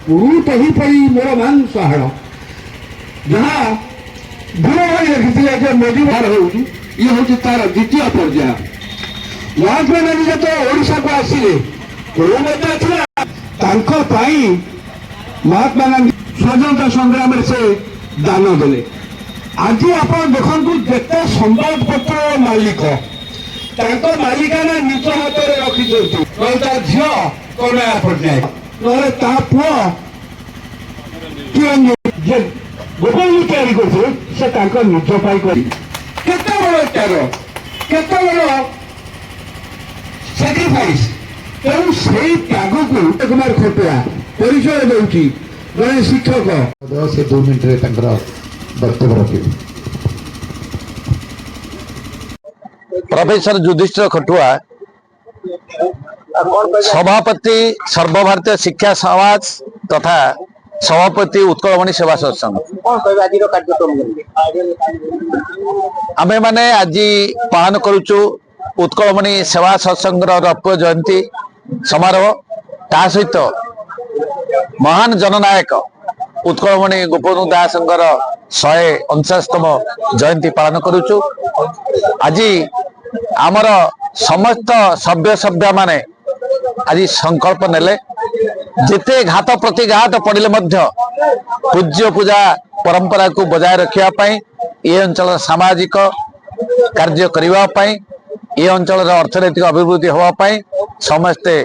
पुरुष ही पड़ी मोर मान सहाड़ जहाँ गुरु भाई रखी मोदी बार ये हूँ तार द्वितीय पर्याय महात्मा गांधी जो ओडिशा को आसिले महात्मा गांधी स्वतंत्र संग्राम से दान देले आज आप देखु जिते संवादपत्र मालिक मालिकाना निज हाथ में रखी झील कन्या पट्टनायक ना पुओ गोपाल तैयारी कर निज केते बड़ त्याग केते बड़ सैक्रिफाइस तेणु से त्याग को कुमार खटिया परिचय दूसरी जड़े शिक्षक से 2 मिनट वक्तव्य रखे। प्रोफेसर युधिष्ठिर खटुआ सभापति सर्वभारतीय शिक्षा समाज तथा सभापति उत्कलमणि सेवा सत्संग आमे माने आज पालन करुचु उत्कलमणि सेवा सत्संग रौप्य जयंती समारोह ता सहित महान जननायक उत्कलमणि गोपबंधु दासंकर 149तम जयंती पालन करुचु। आज आमर समस्त सभ्य सभ्या माने आज संकल्प नेले जिते घात प्रतिघात पड़े पूज्य पूजा परंपरा को बजाय रखा ये अंचल सामाजिक कार्य करने ये अंचल अर्थनैतिक अभिवृद्धि होगापाई समस्ते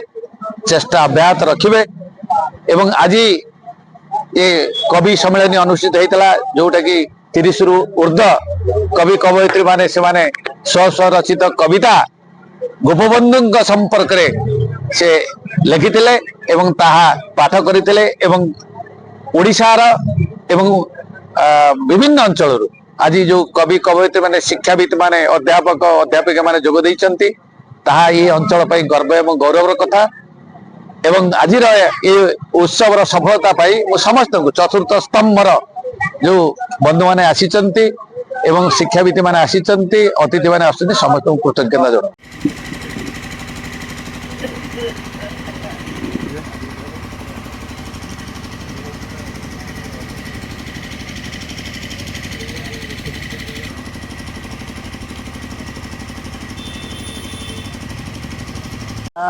चेष्टा अब्याहत रखिबे एवं आज ये कवि सम्मेलन अनुष्ठित होता जोटा कि 30 रु ऊर्ध्व कवि कवयित्री माने से माने स्व स्व रचित कविता गोपबंधु संपर्क से लिखिथिले एवं ताहा पाठ करथिले एवं ओडिशार एवं विभिन्न अंचल आज जो कवि कवयित्री माने शिक्षाविद माने अध्यापक अध्यापिका माने जोग दैछंती ताहा ये अंचल पई गर्व एवं गौरवर कथा एवं आज ये उत्सव सफलता पाई समस्त को चतुर्थ स्तंभर जो बंधु मैंने आसीचंती एवं शिक्षाविद मैंने आसीचंती अतिथि मैंने आसुचंती समस्त को कृतज्ञता जणाऊ।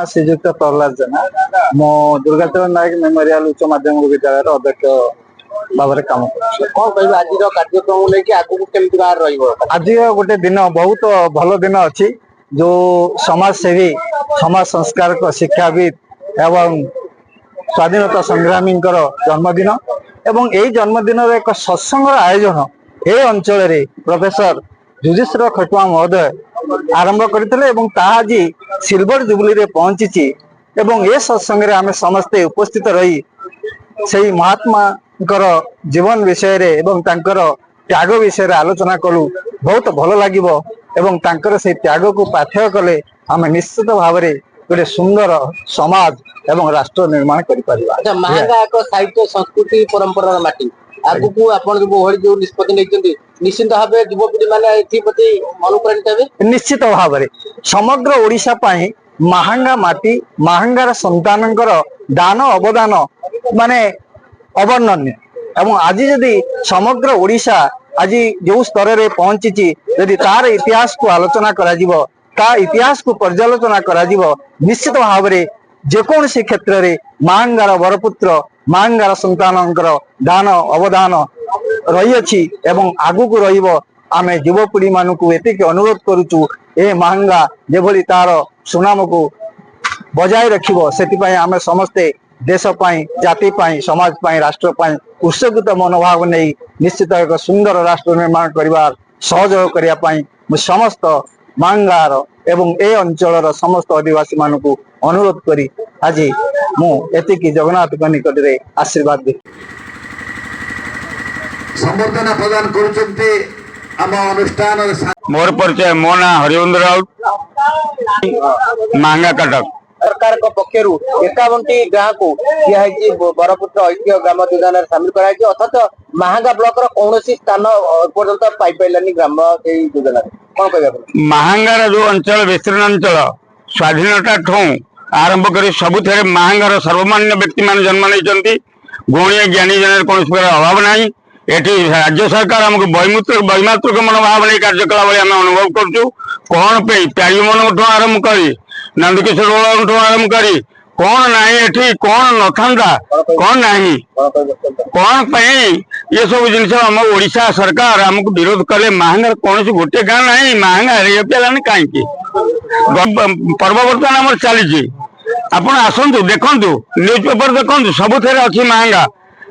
श्रीजुक्त प्रहलाद जेना मो दुर्गाचरण नायक मेमोरियल उच्च माध्यमिक विद्यालय अध्यक्ष भाव में काम कर आज कार्यक्रम लेकिन आगू केमती बाहर आज गोटे दिन बहुत भल दिन अच्छी जो समाजसेवी समाज संस्कार शिक्षाविद एवं स्वाधीनता संग्रामी जन्मदिन एवं यही जन्मदिन एक सत्संग आयोजन ये अंचल प्रोफेसर युधिष्ठिर खटुआ महोदय आरंभ करते आज सिल्वर जुबली रे पहुंची एवं ये सत्संग रे आमे समस्ते उपस्थित रही से महात्मा जीवन विषय रे एवं तांकर त्याग विषय रे आलोचना कलु बहुत भल लागिबो एवं तांकर से त्याग को पाथेय कले आमे निश्चित भाव में गोटे सुंदर समाज एवं राष्ट्र निर्माण करि परिबा। अच्छा महांगा एक साहित्य संस्कृति परंपरा माटी आगु को आपण जो निष्पत्ति नहीं निश्चित भाव युवपीढ़ी मैंने अनुप्राणित हे निश्चित भाव में समग्र ओडिशा पाई महांगा माटी महांगार संतान दान अवदान माने अवर्णन्य एवं आज जदि समग्र ओडिशा आज जो स्तर में पहुंची यदि तार इतिहास को आलोचना करा जिवो ता इतिहास को पर्यालोचना करा जिवो निश्चित भाव में जेकोसी क्षेत्र में महांगार बरपुत्र महांगार संतान दान अवदान रही एवं आगु को रहिबो आमे युवपीढ़ी मान को एतिक अनुरोध करुचु ए महांगा जेभली तार सुनाम को बजाय रखिबो सेति आमे समस्ते देश पाई जाति पाई समाज पाई राष्ट्र पाई उत्सर्गित मनोभाव नहीं निश्चित एक सुंदर राष्ट्र निर्माण करिवार सहयोग करिया पाई समस्त महांगार एवं ए अंचल समस्त आदिवासी मान को अनुरोध करी आज मुझे जगन्नाथ निकट में आशीर्वाद दे संबर्धना प्रदान करुचंते आम अनुष्ठान मोर परिचय मो ना हरिवंद्र राउत महंगा कटक सरकार पक्षर 51टी गाँ को बरपुत्र ऐतिह्य ग्राम योजन सामिल कर अर्थात महांगा ब्लॉक कौन स्थान पर्यटन पाइपारानी ग्राम योजना कौन कह महांगार जो अंचल विस्तीर्ण अंचल स्वाधीनता ठू आरंभ कर सबुथ महांगार सर्वमान्य व्यक्ति मान जन्म नहीं ଗୌଣିଆ ଜ୍ଞାନୀ ଜনের କୌଣସି ପ୍ରକାର ଅଭାବ ନାହିଁ। ଏଠି ରାଜ୍ୟ ସରକାର ଆମକୁ ବୈମାତୃକ ମନୋଭାବ ନେଇ କାର୍ଯ୍ୟ କଲା ଭଳି ଆମେ ଅନୁଭବ କରୁଛୁ। କଣ ପାଇଁ ପ୍ୟାରୀମୋହନଠୁ ଆରମ୍ଭ କରି ନନ୍ଦକିଶୋରଠୁ ଆରମ୍ଭ କରି କଣ ନାହିଁ ଏଠି କଣ ନଥାନ୍ତା କଣ ନାହିଁ କଣ ପାଇଁ ଏସବୁ ଜିନିଷ ଆମ ଓଡିଶା ସରକାର ଆମକୁ ବିରୋଧ କଲେ। ମାହାଙ୍ଗାର କୌଣସି ଗୋଟେ ଗାଁ ନାହିଁ, ମାହାଙ୍ଗା ହେଲାନି କାହିଁକି? ପର୍ବ ବର୍ତ୍ତମାନ ଆମର ଚାଲିଛି, ଆପଣ ଆସନ୍ତୁ ଦେଖନ୍ତୁ, ନ୍ୟୁଜ ପେପର ଦେଖନ୍ତୁ, ସବୁଥିରେ ଅଛି ମାହାଙ୍ଗା।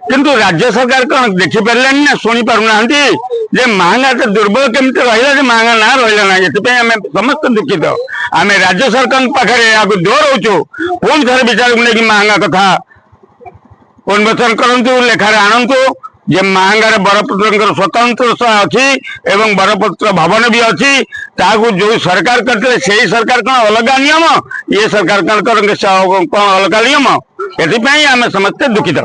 କିନ୍ତୁ ରାଜ୍ୟ ସରକାର କଣ ଦେଖିପାରିଲେନି ନା ଶୁଣି ପାରୁନାହାନ୍ତି ଯେ ମାହାଙ୍ଗା ଏତେ ଦୁର୍ବଳ କେମିତି ରହିଲା ଯେ ମାହାଙ୍ଗା ନାଁ ରହିଲା ନାହିଁ। ଏଥିପାଇଁ ଆମେ ସମସ୍ତେ ଦୁଃଖିତ। ଆମେ ରାଜ୍ୟ ସରକାରଙ୍କ ପାଖରେ ଏହାକୁ ଦୋହରଉଛୁ, ପୁଣି ଥରେ ବିଚାରକୁ ନେଇକି ମାହାଙ୍ଗା କଥା ଉନ୍ମୋଚନ କରନ୍ତୁ, ଲେଖାରେ ଆଣନ୍ତୁ ଯେ ମାହାଙ୍ଗାରେ ବରପୁତ୍ରଙ୍କର ସ୍ୱତନ୍ତ୍ର ଅଛି ଏବଂ ବରପୁତ୍ର ଭବନ ବି ଅଛି। ତାହାକୁ ଯୋଉ ସରକାର କରିଥିଲେ ସେଇ ସରକାର କଣ ଅଲଗା ନିୟମ, ଇଏ ସରକାର କଣ ଅଲଗା ନିୟମ? ଏଥିପାଇଁ ଆମେ ସମସ୍ତେ ଦୁଃଖିତ।